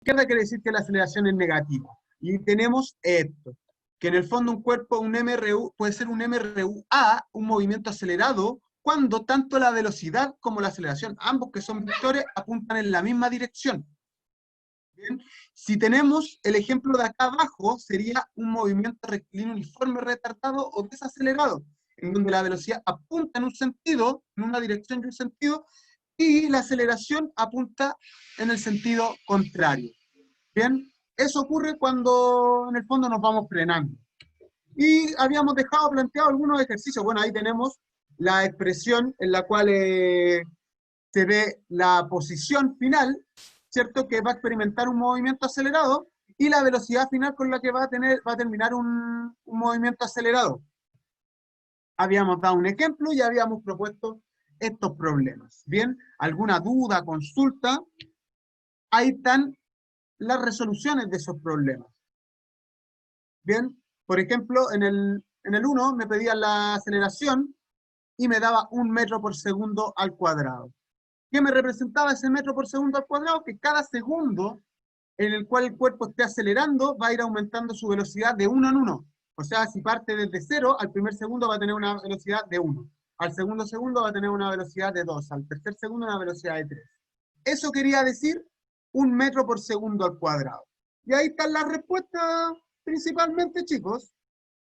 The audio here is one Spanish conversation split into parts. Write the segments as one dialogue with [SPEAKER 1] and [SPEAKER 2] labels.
[SPEAKER 1] izquierda quiere decir que la aceleración es negativa. Y tenemos esto, que en el fondo un cuerpo, un MRU, puede ser un MRU-A, un movimiento acelerado, cuando tanto la velocidad como la aceleración, ambos que son vectores, apuntan en la misma dirección. Bien. Si tenemos el ejemplo de acá abajo, sería un movimiento rectilíneo uniforme retardado o desacelerado, en donde la velocidad apunta en un sentido, en una dirección y un sentido, y la aceleración apunta en el sentido contrario. Bien, eso ocurre cuando en el fondo nos vamos frenando. Y habíamos dejado planteado algunos ejercicios. Bueno, ahí tenemos la expresión en la cual se ve la posición final, ¿cierto? Que va a experimentar un movimiento acelerado y la velocidad final con la que va a terminar un movimiento acelerado. Habíamos dado un ejemplo y habíamos propuesto estos problemas. Bien, ¿alguna duda, consulta? Ahí están las resoluciones de esos problemas. Bien, por ejemplo, en el 1 me pedían la aceleración y me daba 1 metro por segundo al cuadrado. ¿Qué me representaba ese metro por segundo al cuadrado? Que cada segundo en el cual el cuerpo esté acelerando va a ir aumentando su velocidad de 1 en 1. O sea, si parte desde 0, al primer segundo va a tener una velocidad de 1. Al segundo segundo va a tener una velocidad de 2. Al tercer segundo una velocidad de 3. Eso quería decir 1 metro por segundo al cuadrado. Y ahí están las respuestas principalmente, chicos.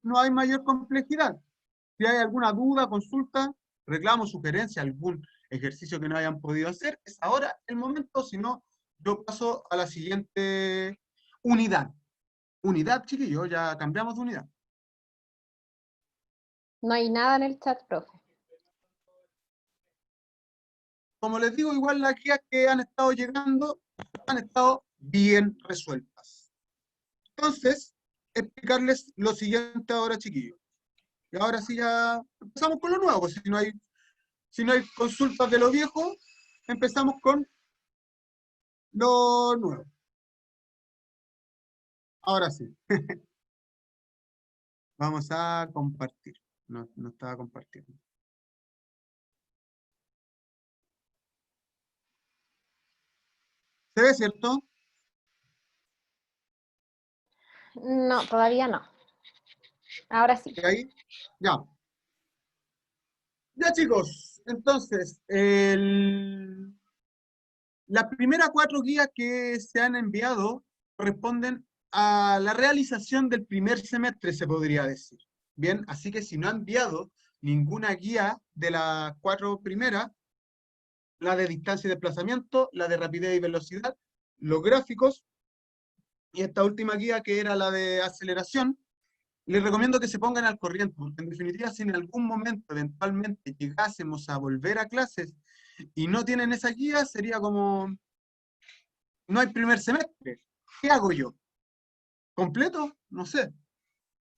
[SPEAKER 1] No hay mayor complejidad. Si hay alguna duda, consulta, reclamo, sugerencia, algún ejercicio que no hayan podido hacer, es ahora el momento. Si no, yo paso a la siguiente unidad. Unidad, chiquillos, ya cambiamos de unidad.
[SPEAKER 2] No hay nada en el chat, profe.
[SPEAKER 1] Como les digo, igual las guías que han estado llegando han estado bien resueltas. Entonces, explicarles lo siguiente ahora, chiquillos. Y ahora sí ya empezamos con lo nuevo, pues si no hay consultas de lo viejo, empezamos con lo nuevo. Ahora sí. Vamos a compartir. No estaba compartiendo. ¿Se ve, cierto?
[SPEAKER 2] No, todavía no. Ahora sí.
[SPEAKER 1] ¿Ahí? Ya. Ya, chicos. Entonces, las primeras 4 guías que se han enviado corresponden a la realización del primer semestre, se podría decir. Bien, así que si no han enviado ninguna guía de las 4 primeras, la de distancia y desplazamiento, la de rapidez y velocidad, los gráficos, y esta última guía que era la de aceleración, les recomiendo que se pongan al corriente, porque en definitiva si en algún momento eventualmente llegásemos a volver a clases y no tienen esa guía, sería como, no hay primer semestre, ¿qué hago yo? ¿Completo? No sé.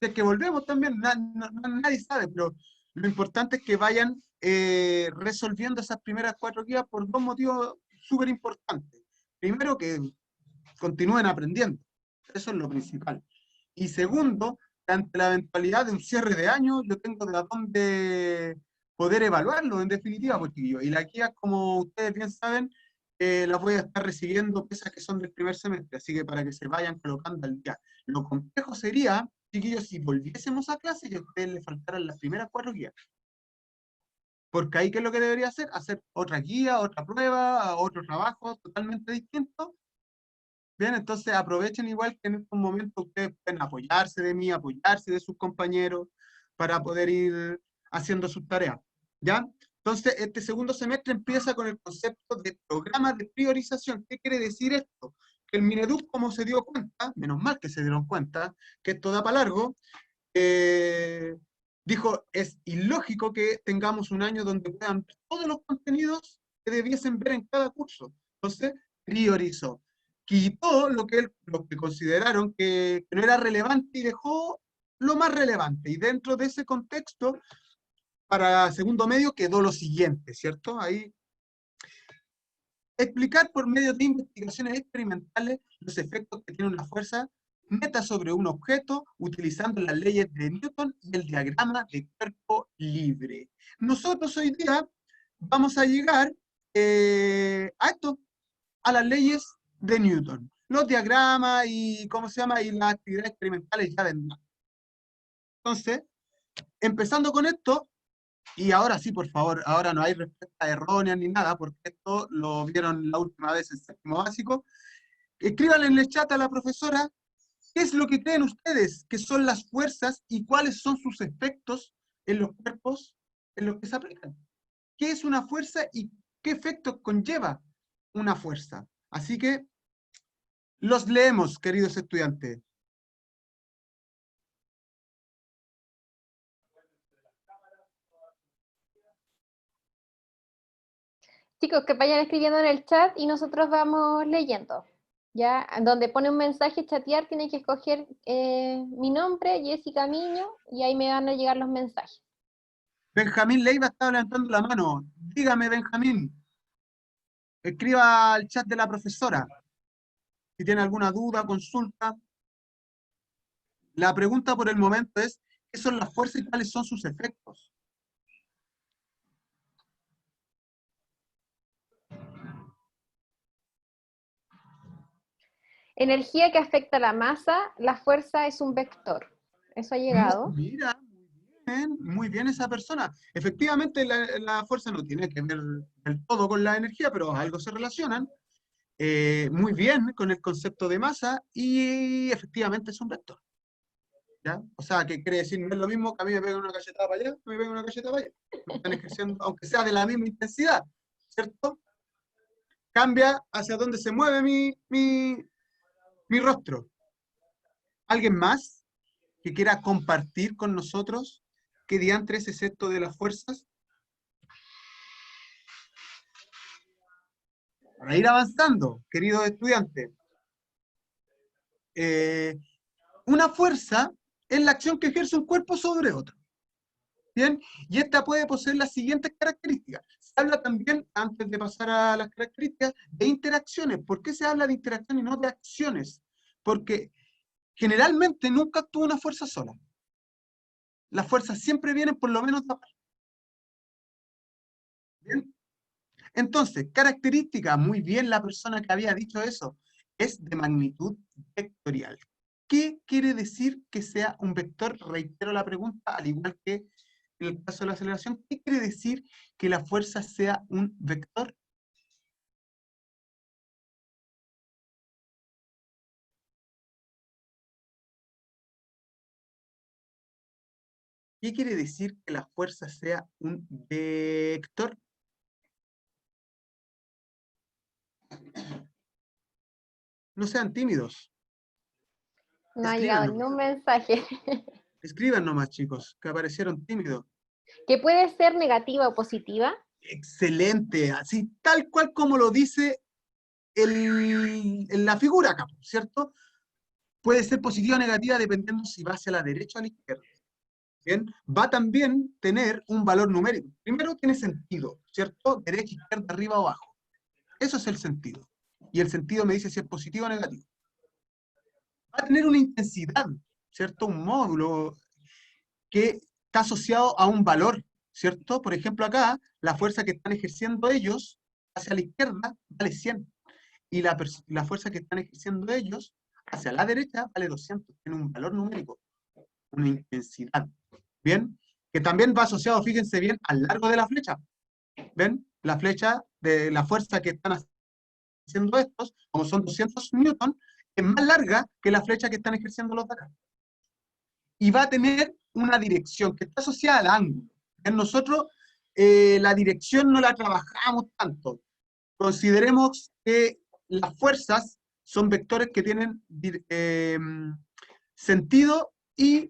[SPEAKER 1] Si es que volvemos también, nadie sabe, pero lo importante es que vayan resolviendo esas primeras 4 guías por 2 motivos súper importantes. Primero, que continúen aprendiendo. Eso es lo principal. Y segundo, ante la eventualidad de un cierre de año, yo tengo de dónde poder evaluarlo, en definitiva, porque yo. Y las guías, como ustedes bien saben, las voy a estar recibiendo, esas que son del primer semestre, así que para que se vayan colocando al día. Lo complejo sería, chiquillos, si volviésemos a clase y a ustedes les faltaran las primeras 4 guías. Porque ahí, ¿qué es lo que debería hacer? Hacer otra guía, otra prueba, otro trabajo totalmente distinto. Bien, entonces aprovechen igual que en estos momentos ustedes pueden apoyarse de mí, apoyarse de sus compañeros para poder ir haciendo sus tareas. ¿Ya? Entonces, este segundo semestre empieza con el concepto de programa de priorización. ¿Qué quiere decir esto? Que el Mineduc, como se dio cuenta, menos mal que se dieron cuenta, que esto da para largo, dijo, es ilógico que tengamos un año donde puedan ver todos los contenidos que debiesen ver en cada curso. Entonces, priorizó. Quitó lo que consideraron que no era relevante y dejó lo más relevante. Y dentro de ese contexto, para segundo medio quedó lo siguiente, ¿cierto? Ahí, explicar por medio de investigaciones experimentales los efectos que tiene una fuerza neta sobre un objeto utilizando las leyes de Newton y el diagrama de cuerpo libre. Nosotros hoy día vamos a llegar a esto, a las leyes de Newton. los diagramas y, ¿cómo se llama? Y las actividades experimentales ya vendrán. Entonces, empezando con esto, y ahora sí, por favor, ahora no hay respuesta errónea ni nada, porque esto lo vieron la última vez en séptimo básico. Escríbanle en el chat a la profesora qué es lo que creen ustedes que son las fuerzas y cuáles son sus efectos en los cuerpos en los que se aplican. ¿Qué es una fuerza y qué efectos conlleva una fuerza? Así que los leemos, queridos estudiantes.
[SPEAKER 2] Chicos, que vayan escribiendo en el chat y nosotros vamos leyendo. Ya, donde pone un mensaje chatear, tienen que escoger mi nombre, Jessica Miño, y ahí me van a llegar los mensajes.
[SPEAKER 1] Benjamín Leiva está levantando la mano. Dígame, Benjamín. Escriba al chat de la profesora. Si tiene alguna duda, consulta. La pregunta por el momento es, ¿qué son las fuerzas y cuáles son sus efectos?
[SPEAKER 2] Energía que afecta a la masa, la fuerza es un vector. Eso ha llegado.
[SPEAKER 1] Mira, muy bien esa persona. Efectivamente, la fuerza no tiene que ver del todo con la energía, pero algo se relacionan. Muy bien con el concepto de masa y efectivamente es un vector. ¿Ya? O sea, que quiere decir, no es lo mismo que a mí me peguen una cachetada para allá, me peguen una cachetada para allá. Me están ejerciendo, aunque sea de la misma intensidad, ¿cierto? Cambia hacia dónde se mueve mi rostro. ¿Alguien más que quiera compartir con nosotros qué diantres es esto de las fuerzas? Para ir avanzando, queridos estudiantes. Una fuerza es la acción que ejerce un cuerpo sobre otro. ¿Bien? Y esta puede poseer las siguientes características. Se habla también, antes de pasar a las características, de interacciones. ¿Por qué se habla de interacciones y no de acciones? Porque generalmente nunca actúa una fuerza sola. Las fuerzas siempre vienen por lo menos de aparte. ¿Bien? Entonces, característica, muy bien la persona que había dicho eso, es de magnitud vectorial. ¿Qué quiere decir que sea un vector? Reitero la pregunta, al igual que en el caso de la aceleración. ¿Qué quiere decir que la fuerza sea un vector? ¿Qué quiere decir que la fuerza sea un vector? No sean tímidos.
[SPEAKER 2] No ha
[SPEAKER 1] Escriban
[SPEAKER 2] llegado
[SPEAKER 1] nomás.
[SPEAKER 2] ningún mensaje.
[SPEAKER 1] Escriban nomás, chicos, que aparecieron tímidos.
[SPEAKER 2] Que puede ser negativa o positiva.
[SPEAKER 1] Excelente, así tal cual como lo dice en la figura acá, ¿cierto? Puede ser positiva o negativa dependiendo si va hacia la derecha o a la izquierda. ¿Bien? Va también tener un valor numérico. Primero tiene sentido, ¿cierto? Derecha, izquierda, arriba o abajo. Eso es el sentido. Y el sentido me dice si es positivo o negativo. Va a tener una intensidad, ¿cierto? Un módulo que está asociado a un valor, ¿cierto? Por ejemplo, acá, la fuerza que están ejerciendo ellos hacia la izquierda vale 100. Y la fuerza que están ejerciendo ellos hacia la derecha vale 200. Tiene un valor numérico, una intensidad. ¿Bien? Que también va asociado, fíjense bien, al largo de la flecha. ¿Ven? La flecha de la fuerza que están haciendo estos, como son 200 newton, es más larga que la flecha que están ejerciendo los de acá. Y va a tener una dirección que está asociada al ángulo. En nosotros la dirección no la trabajamos tanto. Consideremos que las fuerzas son vectores que tienen sentido e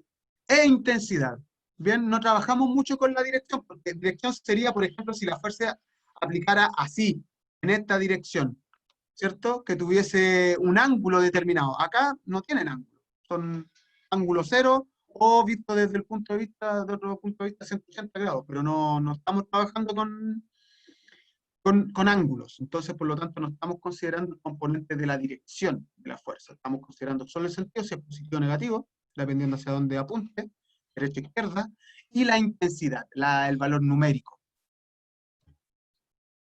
[SPEAKER 1] intensidad. Bien, no trabajamos mucho con la dirección, porque dirección sería, por ejemplo, si la fuerza aplicara así, en esta dirección, ¿cierto? Que tuviese un ángulo determinado. Acá no tienen ángulo, son ángulo cero o visto desde el punto de vista, de otro punto de vista, 180 grados, pero no estamos trabajando con ángulos. Entonces, por lo tanto, no estamos considerando el componente de la dirección de la fuerza. Estamos considerando solo el sentido, si es positivo o negativo, dependiendo hacia dónde apunte, derecha o izquierda, y la intensidad, el valor numérico.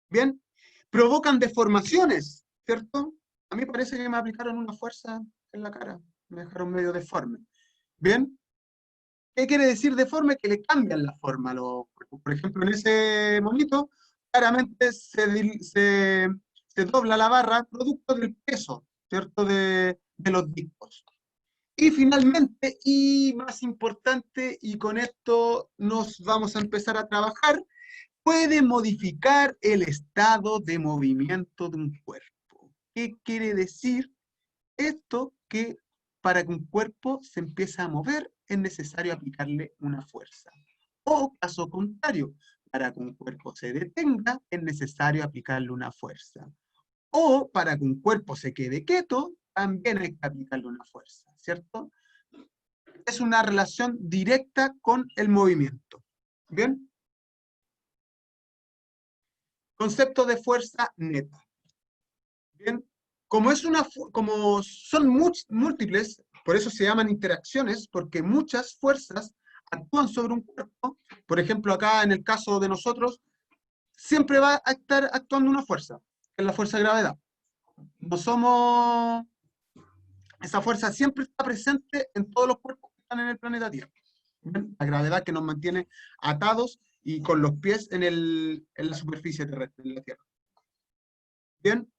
[SPEAKER 1] Bien, provocan deformaciones, ¿cierto? A mí parece que me aplicaron una fuerza en la cara, me dejaron medio deforme. ¿Bien? ¿Qué quiere decir deforme? Que le cambian la forma a los cuerpos. Por ejemplo, en ese monito, claramente se dobla la barra producto del peso, ¿cierto? De los discos. Y finalmente, y más importante, y con esto nos vamos a empezar a trabajar, puede modificar el estado de movimiento de un cuerpo. ¿Qué quiere decir esto? Que para que un cuerpo se empiece a mover es necesario aplicarle una fuerza. O caso contrario, para que un cuerpo se detenga es necesario aplicarle una fuerza. O para que un cuerpo se quede quieto, también hay que aplicarle una fuerza, ¿cierto? Es una relación directa con el movimiento. ¿Bien? Concepto de fuerza neta. Bien, como son múltiples, por eso se llaman interacciones, porque muchas fuerzas actúan sobre un cuerpo. Por ejemplo, acá en el caso de nosotros, siempre va a estar actuando una fuerza, que es la fuerza de gravedad. No somos... Esa fuerza siempre está presente en todos los cuerpos que están en el planeta Tierra. ¿Bien? La gravedad que nos mantiene atados y con los pies en la superficie terrestre, en la Tierra. Bien,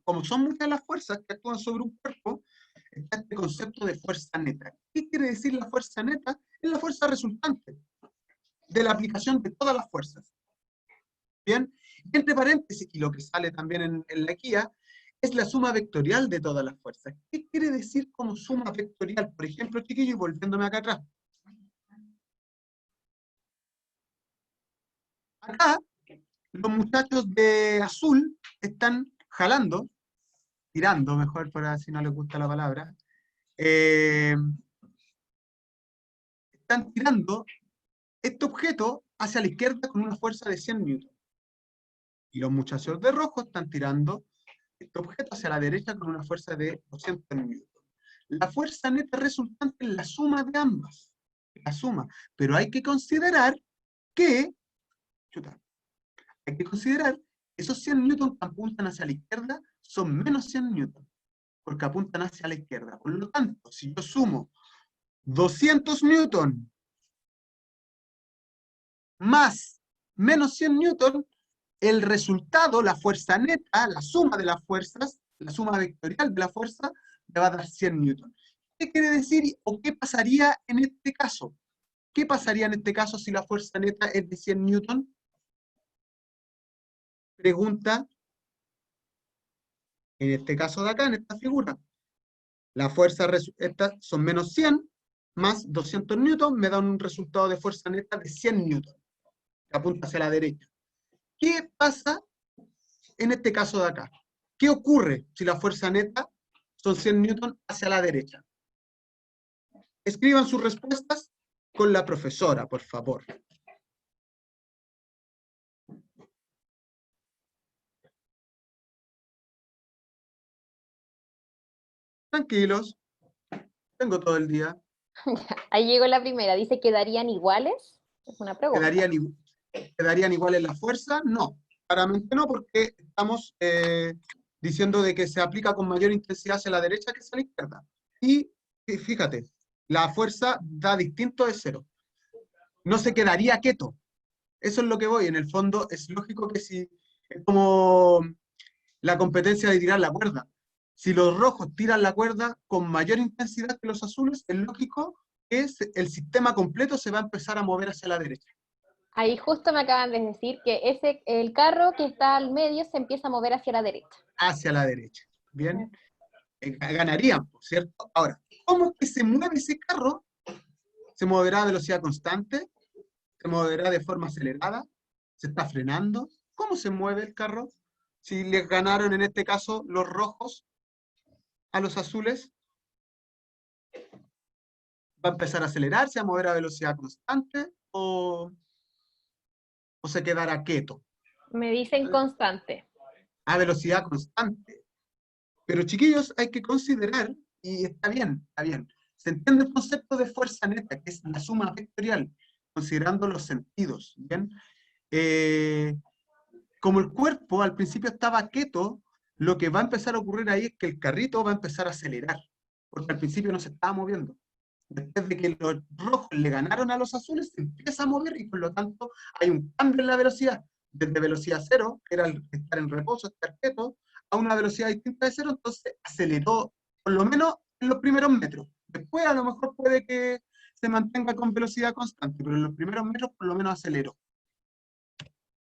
[SPEAKER 1] como son muchas las fuerzas que actúan sobre un cuerpo, está este concepto de fuerza neta. ¿Qué quiere decir la fuerza neta? Es la fuerza resultante de la aplicación de todas las fuerzas. Bien, y entre paréntesis, y lo que sale también en la guía, es la suma vectorial de todas las fuerzas. ¿Qué quiere decir como suma vectorial? Por ejemplo, chiquillos, y volviéndome acá atrás. Acá, los muchachos de azul están jalando, tirando, mejor para si no les gusta la palabra, están tirando este objeto hacia la izquierda con una fuerza de 100 newtons. Y los muchachos de rojo están tirando este objeto hacia la derecha con una fuerza de 200 newtons. La fuerza neta resultante es la suma de ambas. La suma. Pero hay que considerar que, esos 100 newtons que apuntan hacia la izquierda son menos 100 newtons, porque apuntan hacia la izquierda. Por lo tanto, si yo sumo 200 newtons más menos 100 newtons, el resultado, la fuerza neta, la suma de las fuerzas, la suma vectorial de la fuerza, me va a dar 100 newtons. ¿Qué quiere decir o qué pasaría en este caso? ¿Qué pasaría en este caso si la fuerza neta es de 100 newtons? Pregunta, en este caso de acá, en esta figura. La fuerza, estas son menos 100 más 200 newtons, me da un resultado de fuerza neta de 100 newtons, que apunta hacia la derecha. ¿Qué pasa en este caso de acá? ¿Qué ocurre si la fuerza neta son 100 newtons hacia la derecha? Escriban sus respuestas con la profesora, por favor. Tranquilos, tengo todo el día.
[SPEAKER 2] Ahí llegó la primera. Dice, ¿quedarían iguales? Es una pregunta.
[SPEAKER 1] ¿Quedarían iguales las fuerzas? No, claramente no, porque estamos diciendo de que se aplica con mayor intensidad hacia la derecha que hacia la izquierda. Y fíjate, la fuerza da distinto de cero. No se quedaría quieto. Eso es lo que voy. En el fondo es lógico que si es como la competencia de tirar la cuerda. Si los rojos tiran la cuerda con mayor intensidad que los azules, es lógico que el sistema completo se va a empezar a mover hacia la derecha.
[SPEAKER 2] Ahí justo me acaban de decir que el carro que está al medio se empieza a mover hacia la derecha.
[SPEAKER 1] Hacia la derecha. Bien. Ganarían, ¿cierto? Ahora, ¿cómo es que se mueve ese carro? ¿Se moverá a velocidad constante? ¿Se moverá de forma acelerada? ¿Se está frenando? ¿Cómo se mueve el carro? Si les ganaron en este caso los rojos a los azules, ¿va a empezar a acelerarse, a mover a velocidad constante o se quedará quieto?
[SPEAKER 2] Me dicen constante.
[SPEAKER 1] A velocidad constante. Pero chiquillos, hay que considerar, y está bien, se entiende el concepto de fuerza neta, que es la suma vectorial, considerando los sentidos, ¿bien? Como el cuerpo al principio estaba quieto, lo que va a empezar a ocurrir ahí es que el carrito va a empezar a acelerar, porque al principio no se estaba moviendo. Después de que los rojos le ganaron a los azules, se empieza a mover y por lo tanto hay un cambio en la velocidad, desde velocidad cero, que era estar en reposo, estar quieto, a una velocidad distinta de cero, entonces aceleró por lo menos en los primeros metros. Después a lo mejor puede que se mantenga con velocidad constante, pero en los primeros metros por lo menos aceleró.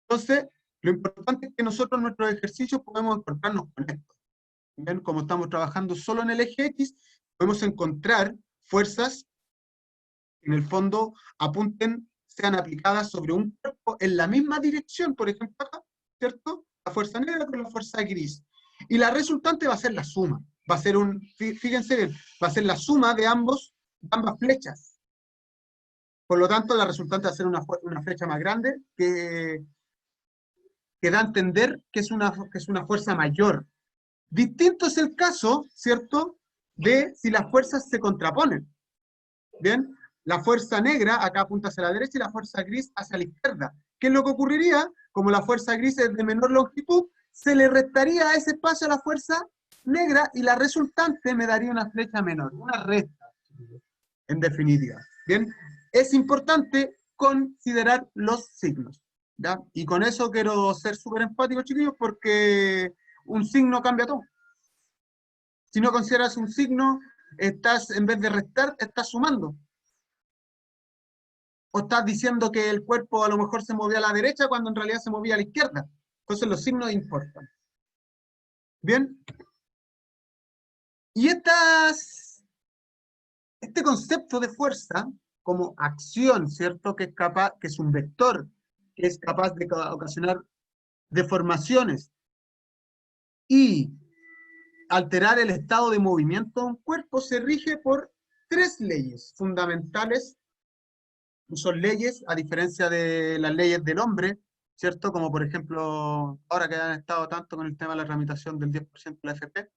[SPEAKER 1] Entonces, lo importante es que nosotros en nuestros ejercicios podemos encontrarnos con esto. ¿Ven? Como estamos trabajando solo en el eje X, podemos encontrar fuerzas que en el fondo apunten, sean aplicadas sobre un cuerpo en la misma dirección, por ejemplo acá, ¿cierto? La fuerza negra con la fuerza gris. Y la resultante va a ser la suma. Va a ser fíjense bien, va a ser la suma de ambas flechas. Por lo tanto, la resultante va a ser una flecha más grande que da a entender que es una fuerza mayor. Distinto es el caso, ¿cierto?, de si las fuerzas se contraponen. ¿Bien? La fuerza negra acá apunta hacia la derecha y la fuerza gris hacia la izquierda. ¿Qué es lo que ocurriría? Como la fuerza gris es de menor longitud, se le restaría a ese espacio a la fuerza negra y la resultante me daría una flecha menor, una resta, en definitiva. ¿Bien? Es importante considerar los signos. ¿Ya? Y con eso quiero ser súper enfático, chiquillos, porque un signo cambia todo. Si no consideras un signo, en vez de restar, estás sumando. O estás diciendo que el cuerpo a lo mejor se movía a la derecha cuando en realidad se movía a la izquierda. Entonces los signos importan. Bien. Y este concepto de fuerza como acción, ¿cierto? Que es un vector, que es capaz de ocasionar deformaciones y alterar el estado de movimiento de un cuerpo, se rige por tres leyes fundamentales. Son leyes, a diferencia de las leyes del hombre, ¿cierto? Como por ejemplo, ahora que han estado tanto con el tema de la tramitación del 10% de la AFP,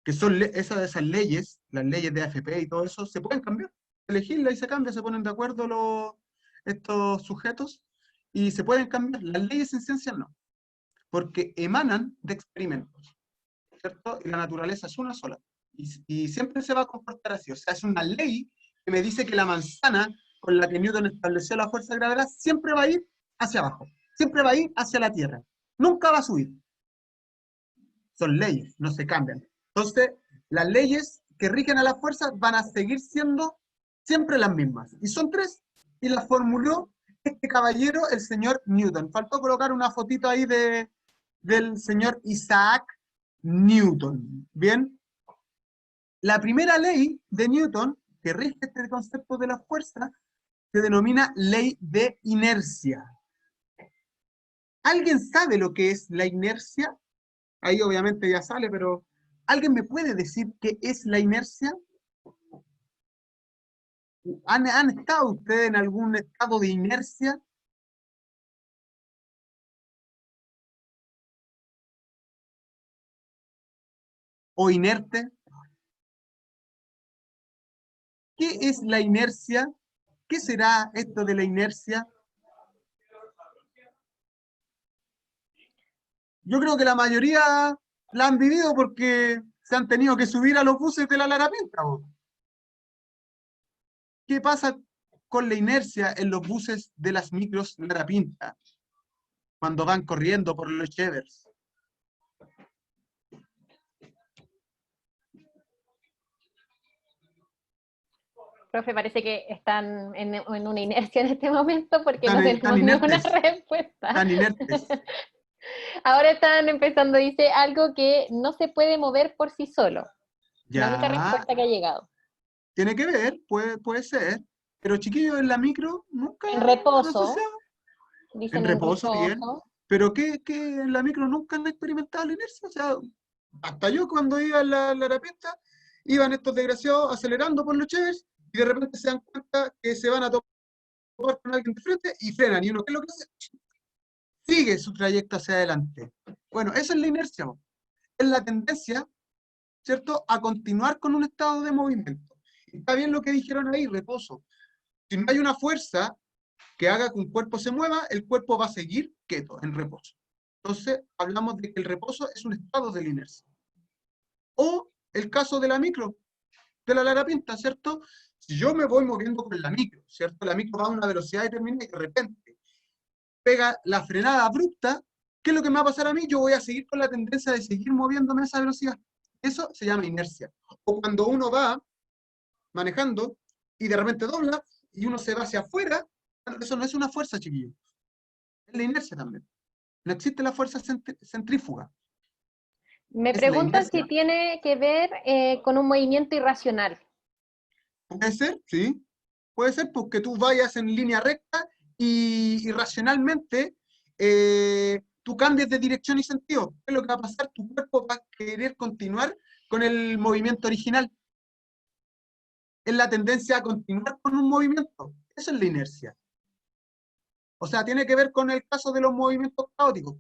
[SPEAKER 1] que son esas leyes, las leyes de AFP y todo eso, se pueden cambiar. Se legisla y se cambia, se ponen de acuerdo estos sujetos y se pueden cambiar. Las leyes en ciencia no, porque emanan de experimentos, ¿cierto? Y la naturaleza es una sola. Y siempre se va a comportar así. O sea, es una ley que me dice que la manzana con la que Newton estableció la fuerza de gravedad siempre va a ir hacia abajo. Siempre va a ir hacia la Tierra. Nunca va a subir. Son leyes, no se cambian. Entonces, las leyes que rigen a las fuerzas van a seguir siendo siempre las mismas. Y son tres. Y las formuló este caballero, el señor Newton. Faltó colocar una fotito ahí del señor Isaac Newton. ¿Bien? La primera ley de Newton, que rige este concepto de la fuerza, se denomina ley de inercia. ¿Alguien sabe lo que es la inercia? Ahí obviamente ya sale, pero ¿alguien me puede decir qué es la inercia? ¿Han estado ustedes en algún estado de inercia? ¿O inerte? ¿Qué es la inercia? ¿Qué será esto de la inercia? Yo creo que la mayoría la han vivido porque se han tenido que subir a los buses de la Lara Pinta. ¿Qué pasa con la inercia en los buses de las micros Lara Pinta cuando van corriendo por los shevers?
[SPEAKER 2] Profe, parece que están en una inercia en este momento porque no
[SPEAKER 1] Están
[SPEAKER 2] tenemos ninguna
[SPEAKER 1] inertes,
[SPEAKER 2] respuesta.
[SPEAKER 1] están inertes.
[SPEAKER 2] Ahora están empezando, dice algo que no se puede mover por sí solo. La única
[SPEAKER 1] Ya,
[SPEAKER 2] respuesta que ha llegado.
[SPEAKER 1] tiene que ver, puede ser, pero chiquillos en la micro nunca
[SPEAKER 2] En
[SPEAKER 1] han
[SPEAKER 2] reposo,
[SPEAKER 1] asociado. En
[SPEAKER 2] dicen en
[SPEAKER 1] reposo, bien,
[SPEAKER 2] reposo.
[SPEAKER 1] pero que en la micro nunca han experimentado la inercia. O sea, hasta yo cuando iba en la Arapista, iban estos desgraciados acelerando por los chéveres y de repente se dan cuenta que se van a topar con alguien de frente y frenan. Y uno, ¿qué es lo que hace? Sigue su trayecto hacia adelante. Bueno, eso es la inercia. Es la tendencia, ¿cierto?, a continuar con un estado de movimiento. Está bien lo que dijeron ahí, reposo. Si no hay una fuerza que haga que un cuerpo se mueva, el cuerpo va a seguir quieto, en reposo. Entonces, hablamos de que el reposo es un estado de la inercia. O el caso de la micro, de la larapinta, ¿cierto? Si yo me voy moviendo con la micro, ¿cierto? La micro va a una velocidad determinada y de repente pega la frenada abrupta, ¿qué es lo que me va a pasar a mí? Yo voy a seguir con la tendencia de seguir moviéndome a esa velocidad. Eso se llama inercia. O cuando uno va manejando y de repente dobla y uno se va hacia afuera, eso no es una fuerza, chiquillo. Es la inercia también. No existe la fuerza centrífuga.
[SPEAKER 2] Me
[SPEAKER 1] Es la
[SPEAKER 2] preguntan si
[SPEAKER 1] inercia.
[SPEAKER 2] tiene que ver con un movimiento irracional.
[SPEAKER 1] Puede ser, sí. Puede ser porque tú vayas en línea recta y racionalmente tú cambies de dirección y sentido. ¿Qué es lo que va a pasar? Tu cuerpo va a querer continuar con el movimiento original. Es la tendencia a continuar con un movimiento. Eso es la inercia. O sea, tiene que ver con el caso de los movimientos caóticos.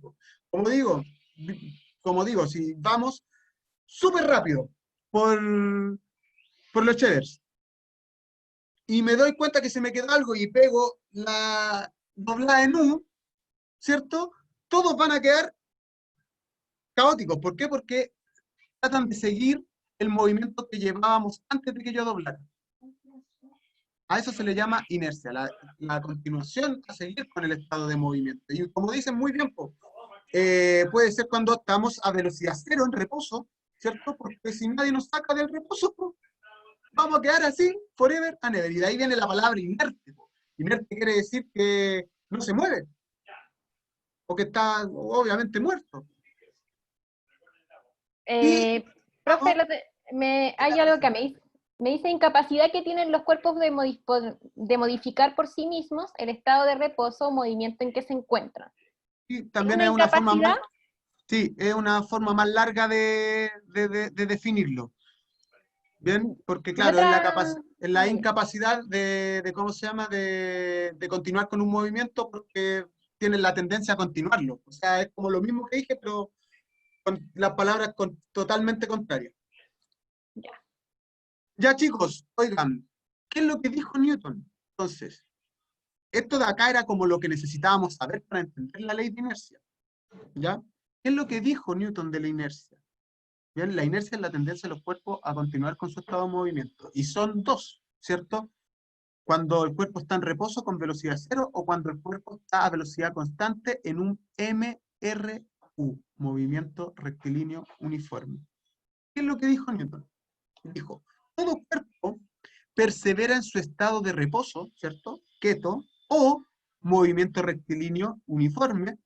[SPEAKER 1] Como digo, si vamos súper rápido por, por los shaders y me doy cuenta que se me quedó algo y pego la doblada en U, ¿cierto? Todos van a quedar caóticos. ¿Por qué? Porque tratan de seguir el movimiento que llevábamos antes de que yo doblara. A eso se le llama inercia, la continuación a seguir con el estado de movimiento. Y como dicen muy bien, puede ser cuando estamos a velocidad cero en reposo, ¿cierto? Porque si nadie nos saca del reposo, vamos a quedar así, forever and ever. Y de ahí viene la palabra inerte. Inerte quiere decir que no se mueve, o que está obviamente muerto. Y
[SPEAKER 2] Profe,
[SPEAKER 1] vamos,
[SPEAKER 2] hay algo que me dice incapacidad que tienen los cuerpos de modificar por sí mismos el estado de reposo o movimiento en que se encuentran.
[SPEAKER 1] y
[SPEAKER 2] ¿Es
[SPEAKER 1] también
[SPEAKER 2] una
[SPEAKER 1] es una forma
[SPEAKER 2] incapacidad?
[SPEAKER 1] más, sí, es una forma más larga de definirlo. Bien, porque
[SPEAKER 2] Y
[SPEAKER 1] claro,
[SPEAKER 2] otra...
[SPEAKER 1] es la
[SPEAKER 2] Ah, ya.
[SPEAKER 1] incapacidad ¿cómo se llama? De continuar con un movimiento porque tienen la tendencia a continuarlo. O sea, es como lo mismo que dije, pero con las palabras totalmente contrarias.
[SPEAKER 2] Ya.
[SPEAKER 1] Ya chicos, oigan, ¿qué es lo que dijo Newton? Entonces, esto de acá era como lo que necesitábamos saber para entender la ley de inercia. ¿Ya? ¿Qué es lo que dijo Newton de la inercia? Bien, la inercia es la tendencia de los cuerpos a continuar con su estado de movimiento. Y son dos, ¿cierto? Cuando el cuerpo está en reposo con velocidad cero o cuando el cuerpo está a velocidad constante en un MRU, movimiento rectilíneo uniforme. ¿Qué es lo que dijo Newton? Dijo, todo cuerpo persevera en su estado de reposo, ¿cierto? Quieto, o movimiento rectilíneo uniforme,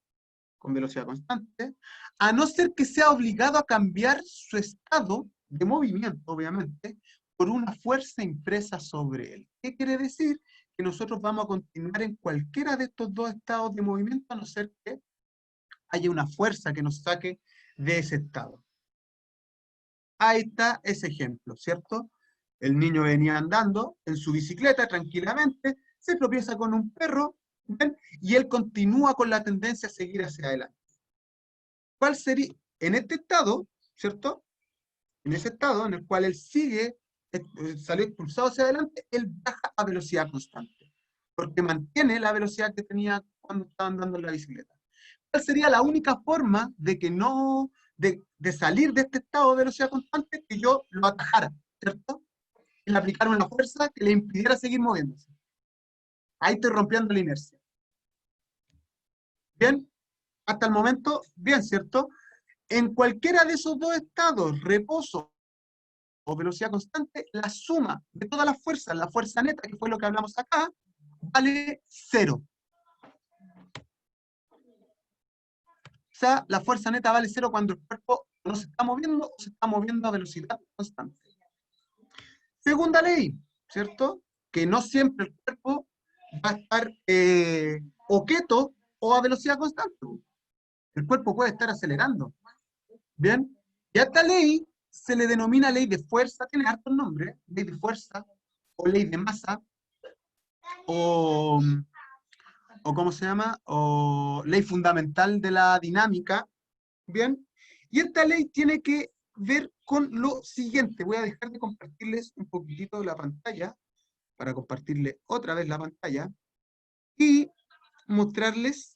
[SPEAKER 1] con velocidad constante, a no ser que sea obligado a cambiar su estado de movimiento, obviamente, por una fuerza impresa sobre él. ¿Qué quiere decir? Que nosotros vamos a continuar en cualquiera de estos dos estados de movimiento, a no ser que haya una fuerza que nos saque de ese estado. Ahí está ese ejemplo, ¿cierto? El niño venía andando en su bicicleta tranquilamente, se tropieza con un perro, ¿ven? Y él continúa con la tendencia a seguir hacia adelante. ¿Cuál sería? En este estado, ¿cierto? En ese estado en el cual él sigue, salió expulsado hacia adelante, él baja a velocidad constante, porque mantiene la velocidad que tenía cuando estaba andando en la bicicleta. ¿Cuál sería la única forma de que no, de salir de este estado de velocidad constante? Que yo lo atajara, ¿cierto? Y le aplicara una fuerza que le impidiera seguir moviéndose. Ahí estoy rompiendo la inercia. ¿Bien? Hasta el momento, bien, ¿cierto? En cualquiera de esos dos estados, reposo o velocidad constante, la suma de todas las fuerzas, la fuerza neta, que fue lo que hablamos acá, vale cero. O sea, la fuerza neta vale cero cuando el cuerpo no se está moviendo o se está moviendo a velocidad constante. Segunda ley, ¿cierto? Que no siempre el cuerpo va a estar o quieto o a velocidad constante. El cuerpo puede estar acelerando. ¿Bien? Y a esta ley se le denomina ley de fuerza, tiene hartos nombres, ley de fuerza, o ley de masa, o, o ¿cómo se llama? O ley fundamental de la dinámica, ¿bien? Y esta ley tiene que ver con lo siguiente. Voy a dejar de compartirles un poquitito la pantalla, para compartirles otra vez la pantalla, y mostrarles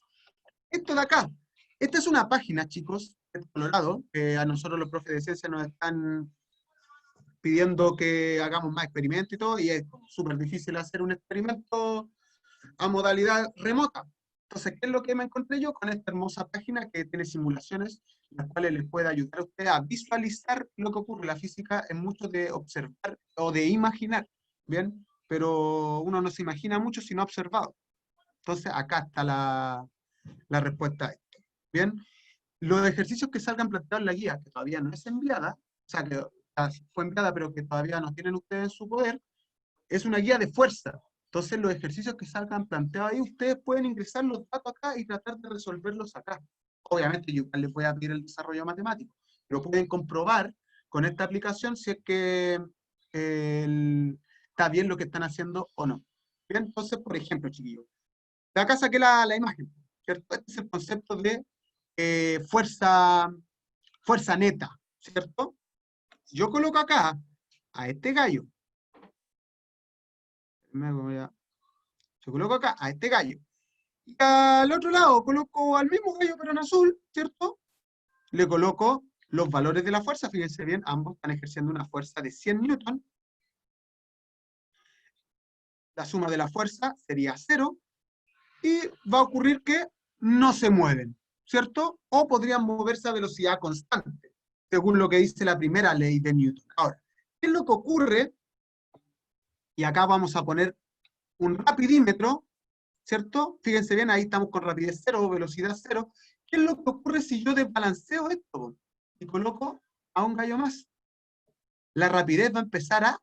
[SPEAKER 1] esto de acá. Esta es una página, chicos, de Colorado, que a nosotros los profes de ciencia nos están pidiendo que hagamos más experimentos y todo, y es súper difícil hacer un experimento a modalidad remota. Entonces, ¿qué es lo que me encontré yo con esta hermosa página que tiene simulaciones, las cuales les puede ayudar a usted a visualizar lo que ocurre? La física es mucho de observar o de imaginar, ¿bien? Pero uno no se imagina mucho si no ha observado. Entonces, acá está la respuesta a esto, ¿bien? Los ejercicios que salgan planteados en la guía, que todavía no es enviada, o sea, que fue enviada, pero que todavía no tienen ustedes en su poder, es una guía de fuerza. Entonces, los ejercicios que salgan planteados ahí, ustedes pueden ingresar los datos acá y tratar de resolverlos acá. Obviamente, yo les voy a pedir el desarrollo matemático, pero pueden comprobar con esta aplicación si es que está bien lo que están haciendo o no. Bien, entonces, por ejemplo, chiquillos, de acá saqué la imagen, ¿cierto? Este es el concepto de fuerza neta, ¿cierto? Si yo coloco acá a este gallo, yo coloco acá a este gallo, y al otro lado coloco al mismo gallo pero en azul, ¿cierto? Le coloco los valores de la fuerza, fíjense bien, ambos están ejerciendo una fuerza de 100 newton, la suma de la fuerza sería 0, y va a ocurrir que no se mueven, ¿cierto? O podrían moverse a velocidad constante, según lo que dice la primera ley de Newton. Ahora, ¿qué es lo que ocurre? Y acá vamos a poner un rapidímetro, ¿cierto? Fíjense bien, ahí estamos con rapidez 0, velocidad 0. ¿Qué es lo que ocurre si yo desbalanceo esto y coloco a un gallo más? La rapidez va a empezar a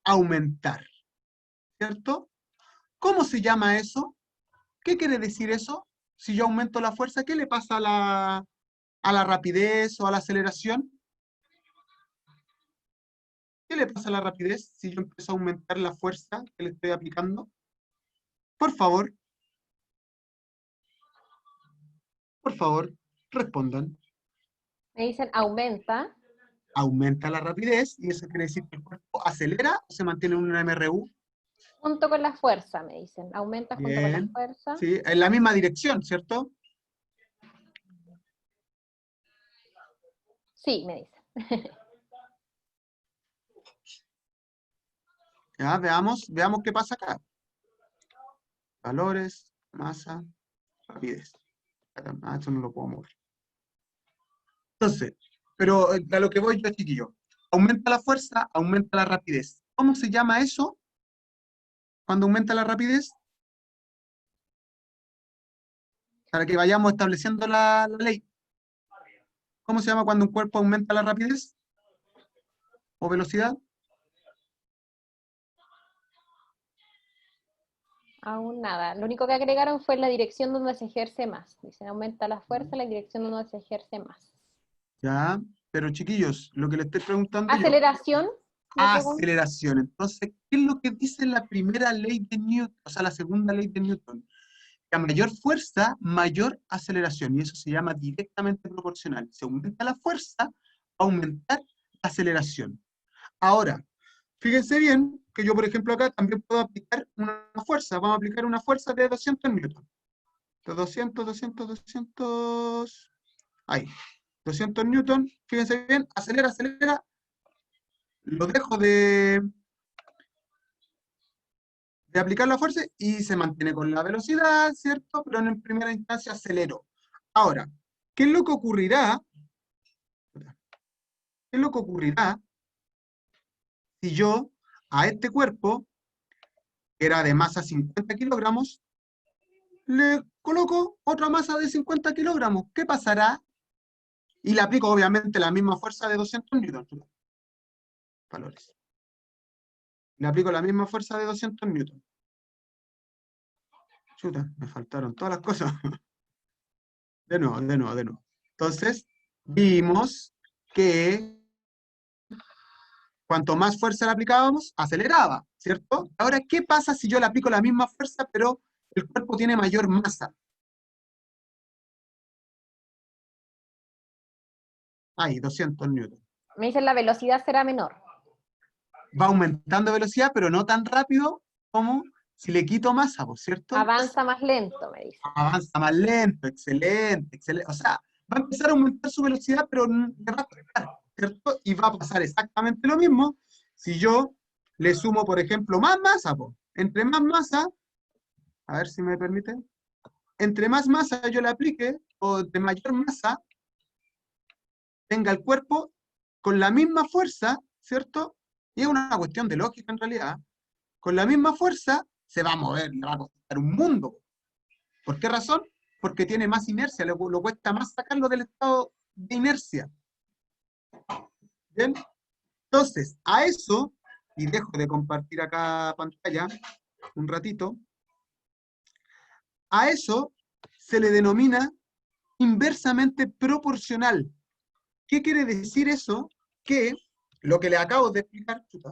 [SPEAKER 1] aumentar, ¿cierto? ¿Cómo se llama eso? ¿Qué quiere decir eso? Si yo aumento la fuerza, ¿qué le pasa a la rapidez o a la aceleración? ¿Qué le pasa a la rapidez si yo empiezo a aumentar la fuerza que le estoy aplicando? Por favor, respondan.
[SPEAKER 2] Me dicen aumenta
[SPEAKER 1] Aumenta la rapidez y eso quiere decir que el cuerpo acelera o se mantiene en una MRU.
[SPEAKER 2] junto con la fuerza, me dicen. Aumenta junto con la
[SPEAKER 1] Bien.
[SPEAKER 2] fuerza.
[SPEAKER 1] Sí, en la misma dirección, ¿cierto?
[SPEAKER 2] Sí, me dicen.
[SPEAKER 1] Ya, veamos qué pasa acá. Valores, masa, rapidez. Ah, eso no lo puedo mover. Entonces, pero a lo que voy yo, chiquillo. Aumenta la fuerza, aumenta la rapidez. ¿Cómo se llama eso cuando aumenta la rapidez? Para que vayamos estableciendo la ley. ¿Cómo se llama cuando un cuerpo aumenta la rapidez o velocidad?
[SPEAKER 2] Aún nada. Lo único que agregaron fue la dirección donde se ejerce más. Dicen aumenta la fuerza, la dirección donde se ejerce más.
[SPEAKER 1] Ya, pero chiquillos, lo que le estoy preguntando yo,
[SPEAKER 2] Aceleración, me pregunto.
[SPEAKER 1] aceleración. Entonces, ¿qué es lo que dice la primera ley de Newton? O sea, la segunda ley de Newton. Que a mayor fuerza, mayor aceleración. Y eso se llama directamente proporcional. Si aumenta la fuerza, va a aumentar la aceleración. Ahora, fíjense bien que yo, por ejemplo, acá también puedo aplicar una fuerza. Vamos a aplicar una fuerza de 200 newton. De 200. Ahí. 200 newton. Fíjense bien, acelera, acelera. Lo dejo de aplicar la fuerza y se mantiene con la velocidad, ¿cierto? Pero en primera instancia acelero. Ahora, ¿qué es lo que ocurrirá? ¿Qué es lo que ocurrirá si yo a este cuerpo, que era de masa 50 kilogramos, le coloco otra masa de 50 kilogramos? ¿Qué pasará? Y le aplico obviamente la misma fuerza de 200 newton. Valores. Le aplico la misma fuerza de 200 newton. Chuta, me faltaron todas las cosas. De nuevo, de nuevo, de nuevo. Entonces, vimos que cuanto más fuerza le aplicábamos, aceleraba, ¿cierto? Ahora, ¿qué pasa si yo le aplico la misma fuerza, pero el cuerpo tiene mayor masa? Ahí, 200 newton.
[SPEAKER 2] Me dicen la velocidad será menor.
[SPEAKER 1] Va aumentando velocidad, pero no tan rápido como Si le quito masa, ¿por cierto?
[SPEAKER 2] Avanza más lento, me dice.
[SPEAKER 1] Avanza más lento, excelente, excelente. O sea, va a empezar a aumentar su velocidad, pero le va a frenar, ¿cierto? Y va a pasar exactamente lo mismo si yo le sumo, por ejemplo, más masa, po. Entre más masa, a ver si me permite, entre más masa yo le aplique, o de mayor masa tenga el cuerpo, con la misma fuerza, ¿cierto? Y es una cuestión de lógica en realidad, con la misma fuerza se va a mover, le va a costar un mundo. ¿Por qué razón? Porque tiene más inercia, lo cuesta más sacarlo del estado de inercia. ¿Bien? Entonces, a eso, y dejo de compartir acá pantalla un ratito, a eso se le denomina inversamente proporcional. ¿Qué quiere decir eso? Que lo que le acabo de explicar, chuta,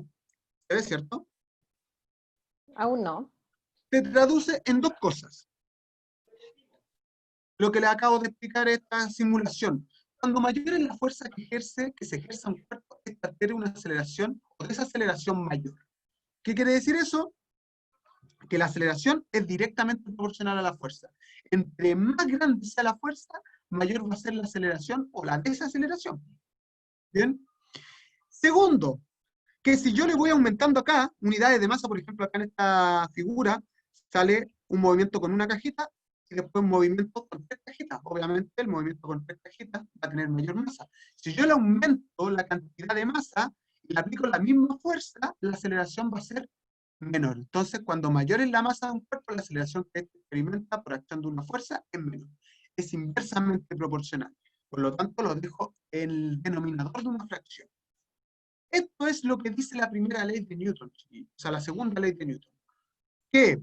[SPEAKER 1] ¿se ve cierto?
[SPEAKER 2] Aún no.
[SPEAKER 1] Se traduce en dos cosas. Lo que le acabo de explicar es esta simulación. Cuando mayor es la fuerza que se ejerce un cuerpo, esta tiene una aceleración o desaceleración mayor. ¿Qué quiere decir eso? Que la aceleración es directamente proporcional a la fuerza. Entre más grande sea la fuerza, mayor va a ser la aceleración o la desaceleración. ¿Bien? Segundo, que si yo le voy aumentando acá unidades de masa, por ejemplo, acá en esta figura, sale un movimiento con una cajita y después un movimiento con tres cajitas. Obviamente el movimiento con tres cajitas va a tener mayor masa. Si yo le aumento la cantidad de masa y le aplico la misma fuerza, la aceleración va a ser menor. Entonces, cuando mayor es la masa de un cuerpo, la aceleración que este experimenta por acción de una fuerza es menor. Es inversamente proporcional. Por lo tanto, lo dejo en el denominador de una fracción. Esto es lo que dice la primera ley de Newton, o sea, la segunda ley de Newton, que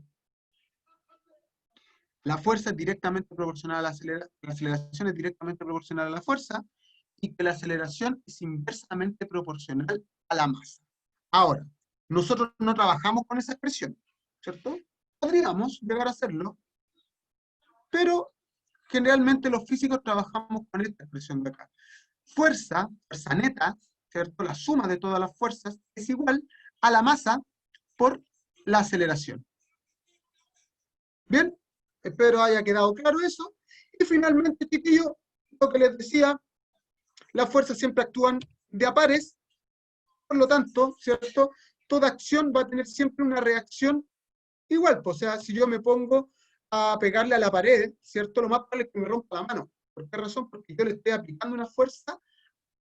[SPEAKER 1] la fuerza es directamente proporcional a la aceleración es directamente proporcional a la fuerza, y que la aceleración es inversamente proporcional a la masa. Ahora, nosotros no trabajamos con esa expresión, ¿cierto? Podríamos llegar a hacerlo, pero generalmente los físicos trabajamos con esta expresión de acá. Fuerza neta, ¿cierto? La suma de todas las fuerzas es igual a la masa por la aceleración. Bien, espero haya quedado claro eso. Y finalmente, chiquillos, lo que les decía, las fuerzas siempre actúan de a pares, por lo tanto, ¿cierto? Toda acción va a tener siempre una reacción igual. Pues, o sea, si yo me pongo a pegarle a la pared, ¿cierto? Lo más probable es que me rompa la mano. ¿Por qué razón? Porque yo le estoy aplicando una fuerza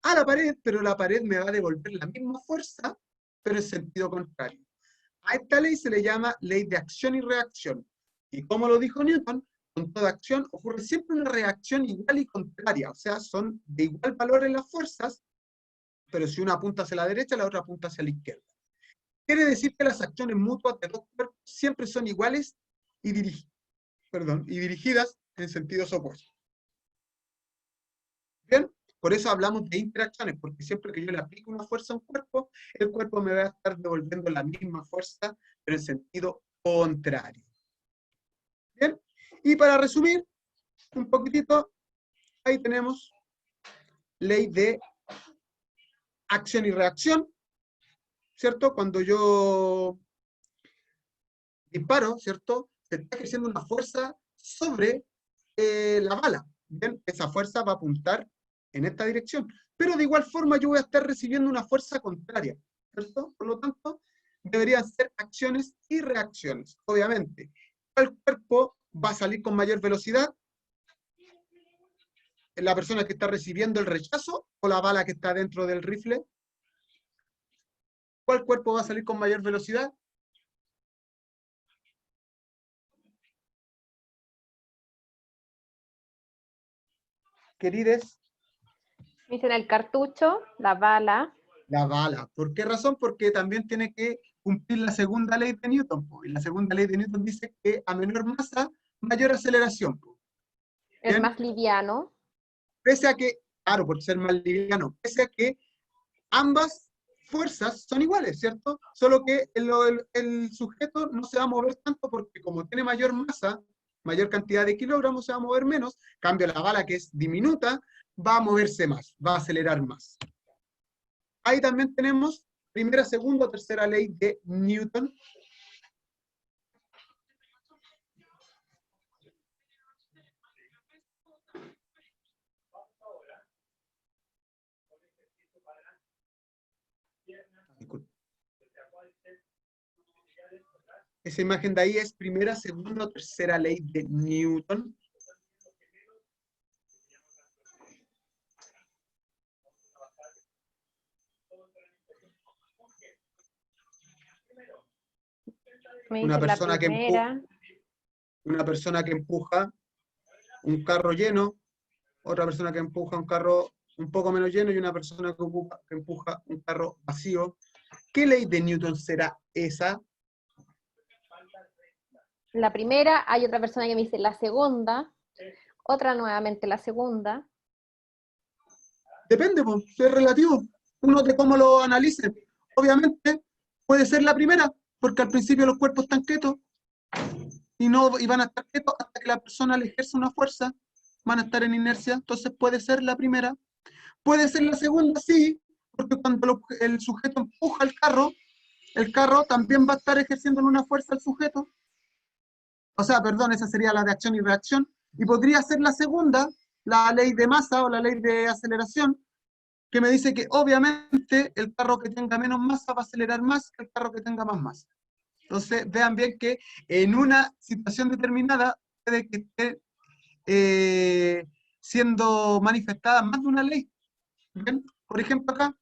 [SPEAKER 1] a la pared, pero la pared me va a devolver la misma fuerza, pero en sentido contrario. A esta ley se le llama ley de acción y reacción. Y como lo dijo Newton, con toda acción ocurre siempre una reacción igual y contraria, o sea, son de igual valor en las fuerzas, pero si una apunta hacia la derecha, la otra apunta hacia la izquierda. Quiere decir que las acciones mutuas de dos cuerpos siempre son iguales y, dirigidas en sentidos opuestos. ¿Bien? Por eso hablamos de interacciones, porque siempre que yo le aplico una fuerza a un cuerpo, el cuerpo me va a estar devolviendo la misma fuerza, pero en sentido contrario. ¿Bien? Y para resumir un poquitito, ahí tenemos ley de acción y reacción, ¿cierto? Cuando yo disparo, ¿cierto? Se está ejerciendo una fuerza sobre la bala. ¿Bien? Esa fuerza va a apuntar en esta dirección. Pero de igual forma yo voy a estar recibiendo una fuerza contraria, ¿cierto? Por lo tanto, deberían ser acciones y reacciones. Obviamente, el cuerpo va a salir con mayor velocidad, la persona que está recibiendo el rechazo o la bala que está dentro del rifle. ¿Cuál cuerpo va a salir con mayor velocidad? Querides,
[SPEAKER 2] Dicen el cartucho, la bala.
[SPEAKER 1] la bala. ¿Por qué razón? Porque también tiene que cumplir la segunda ley de Newton. Y la segunda ley de Newton dice que a menor masa, mayor aceleración.
[SPEAKER 2] Es
[SPEAKER 1] ¿Bien?
[SPEAKER 2] más liviano.
[SPEAKER 1] Pese a que, claro, por ser más liviano, pese a que ambas fuerzas son iguales, ¿cierto? Solo que el sujeto no se va a mover tanto porque como tiene mayor masa, mayor cantidad de kilogramos, se va a mover menos. En cambio, la bala, que es diminuta, va a moverse más, va a acelerar más. Ahí también tenemos primera, segunda, tercera ley de Newton. Esa imagen de ahí es primera, segunda o tercera ley de Newton.
[SPEAKER 2] Me
[SPEAKER 1] Una
[SPEAKER 2] dice la
[SPEAKER 1] persona
[SPEAKER 2] primera.
[SPEAKER 1] una persona que empuja un carro lleno, otra persona que empuja un carro un poco menos lleno y una persona que empuja un carro vacío. ¿Qué ley de Newton será esa?
[SPEAKER 2] La primera, hay otra persona que me dice la segunda, otra nuevamente la segunda.
[SPEAKER 1] Depende, pues, es relativo. Uno de cómo lo analice. Obviamente puede ser la primera, porque al principio los cuerpos están quietos y van a estar quietos hasta que la persona le ejerce una fuerza, van a estar en inercia, entonces puede ser la primera. Puede ser la segunda, sí, porque cuando el sujeto empuja el carro también va a estar ejerciendo una fuerza al sujeto. O sea, perdón, esa sería la de acción y reacción. Y podría ser la segunda, la ley de masa o la ley de aceleración, que me dice que obviamente el carro que tenga menos masa va a acelerar más que el carro que tenga más masa. Entonces, vean bien que en una situación determinada puede que esté siendo manifestada más de una ley. ¿Ven? Por ejemplo, acá,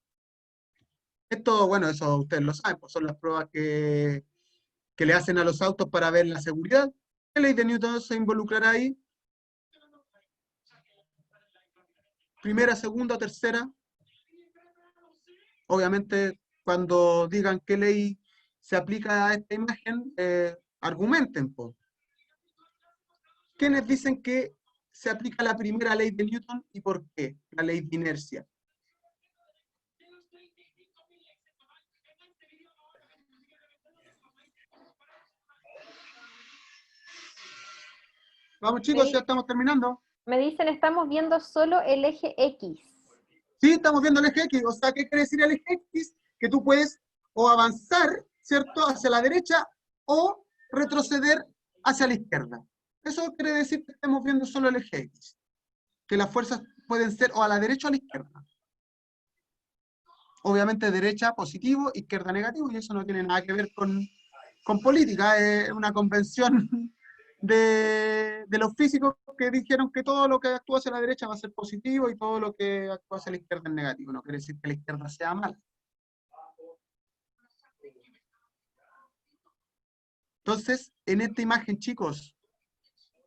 [SPEAKER 1] esto, bueno, eso ustedes lo saben, pues son las pruebas que le hacen a los autos para ver la seguridad. ¿Qué ley de Newton se involucrará ahí? Primera, segunda o tercera. Obviamente, cuando digan qué ley se aplica a esta imagen, argumenten, po. ¿Quiénes dicen que se aplica la primera ley de Newton y por qué? La ley de inercia. Vamos chicos, ya
[SPEAKER 2] Me,
[SPEAKER 1] estamos terminando.
[SPEAKER 2] me dicen estamos viendo solo el eje X.
[SPEAKER 1] Sí, estamos viendo el eje X. O sea, ¿qué quiere decir el eje X? Que tú puedes o avanzar, ¿cierto?, hacia la derecha o retroceder hacia la izquierda. Eso quiere decir que estamos viendo solo el eje X. Que las fuerzas pueden ser o a la derecha o a la izquierda. Obviamente derecha positivo, izquierda negativo, y eso no tiene nada que ver con política, es una convención de los físicos que dijeron que todo lo que actúa hacia la derecha va a ser positivo y todo lo que actúa hacia la izquierda es negativo. No quiere decir que la izquierda sea mala. Entonces, en esta imagen, chicos,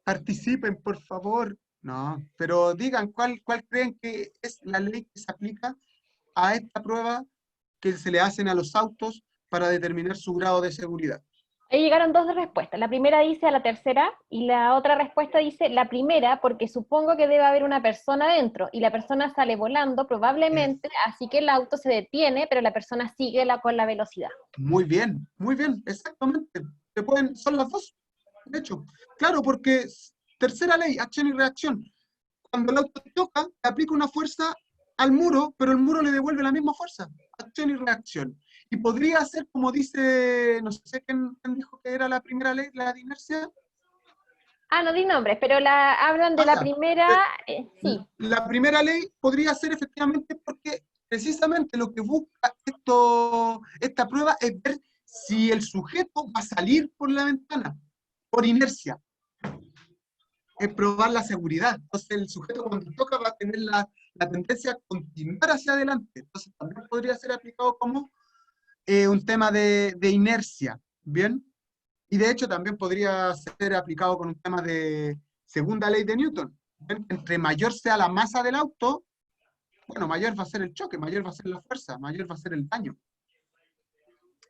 [SPEAKER 1] participen, por favor. No, pero digan cuál creen que es la ley que se aplica a esta prueba que se le hacen a los autos para determinar su grado de seguridad.
[SPEAKER 2] Ahí llegaron dos respuestas. La primera dice a la tercera y la otra respuesta dice la primera porque supongo que debe haber una persona dentro y la persona sale volando probablemente, así que el auto se detiene, pero la persona sigue con la velocidad.
[SPEAKER 1] Muy bien, exactamente. Son las dos, de hecho. Claro, porque tercera ley, acción y reacción. Cuando el auto choca, le aplica una fuerza al muro, pero el muro le devuelve la misma fuerza. Acción y reacción. Y podría ser como dice, no sé quién dijo que era la primera ley, la de inercia.
[SPEAKER 2] Ah, no di nombres, pero hablan de
[SPEAKER 1] Ah,
[SPEAKER 2] la
[SPEAKER 1] ya.
[SPEAKER 2] primera, sí.
[SPEAKER 1] La primera ley podría ser efectivamente porque precisamente lo que busca esta prueba es ver si el sujeto va a salir por la ventana, por inercia. Es probar la seguridad. Entonces el sujeto cuando toca va a tener la tendencia a continuar hacia adelante. Entonces también podría ser aplicado como un tema de inercia. ¿Bien? Y de hecho también podría ser aplicado con un tema de segunda ley de Newton. ¿Ven? Entre mayor sea la masa del auto, bueno, mayor va a ser el choque, mayor va a ser la fuerza, mayor va a ser el daño.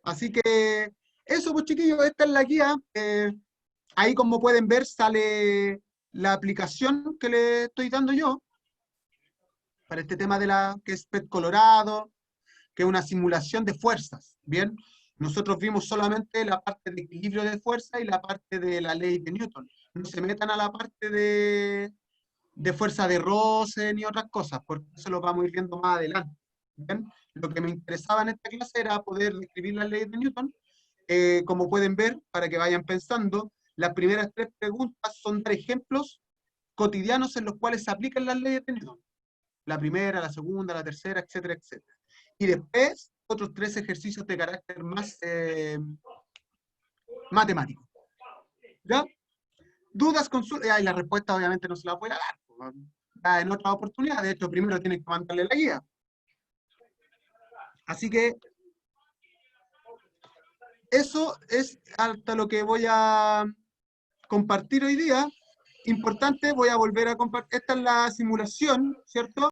[SPEAKER 1] Así que eso, pues chiquillos, esta es la guía. Ahí como pueden ver sale la aplicación que le estoy dando yo para este tema de que es PET Colorado, que es una simulación de fuerzas, ¿bien? Nosotros vimos solamente la parte de equilibrio de fuerza y la parte de la ley de Newton. No se metan a la parte de fuerza de roce ni otras cosas, porque eso lo vamos a ir viendo más adelante. ¿Bien? Lo que me interesaba en esta clase era poder describir las leyes de Newton. Como pueden ver, para que vayan pensando, las primeras tres preguntas son tres ejemplos cotidianos en los cuales se aplican las leyes de Newton. La primera, la segunda, la tercera, etcétera, etcétera. Y después, otros tres ejercicios de carácter más matemático. ¿Ya? Dudas, consultas, y la respuesta obviamente no se la voy a dar. Pues, ya en otra oportunidad, de hecho, primero tienen que mandarle la guía. Así que eso es hasta lo que voy a compartir hoy día. Importante, voy a volver a compartir. Esta es la simulación, ¿cierto?